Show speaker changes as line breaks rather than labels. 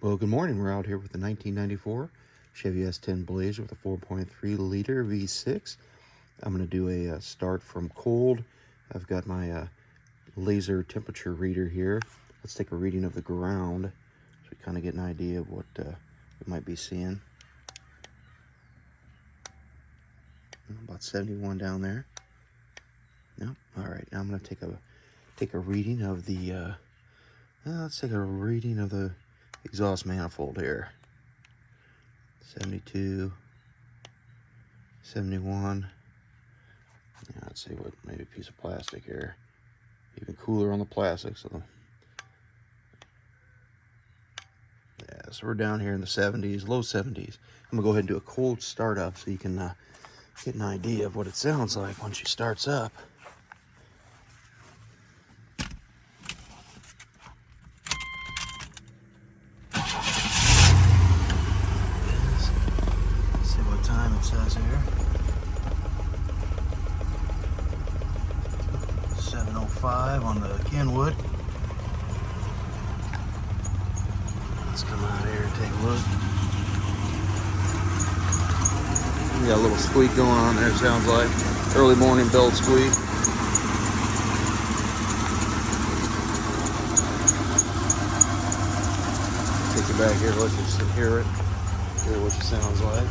Well, good morning. We're out here with the 1994 Chevy S10 Blazer with a 4.3 liter V6. I'm going to do a start from cold. I've got my laser temperature reader here. Let's take a reading of the ground so we kind of get an idea of what we might be seeing. About 71 down there. No, all right. Now I'm going to take a reading of the. Let's take a reading of the exhaust manifold here. 72, 71. Yeah, let's see what, maybe a piece of plastic here. Even cooler on the plastic. So yeah, so we're down here in the 70s, low 70s. I'm gonna go ahead and do a cold startup so you can get an idea of what it sounds like once she starts up. Let's see what time it says here. 7:05 on the Kenwood. Let's come out here and take a look. We got a little squeak going on there, it sounds like. Early morning belt squeak. Take it back here, let you hear it. Hear what she sounds like.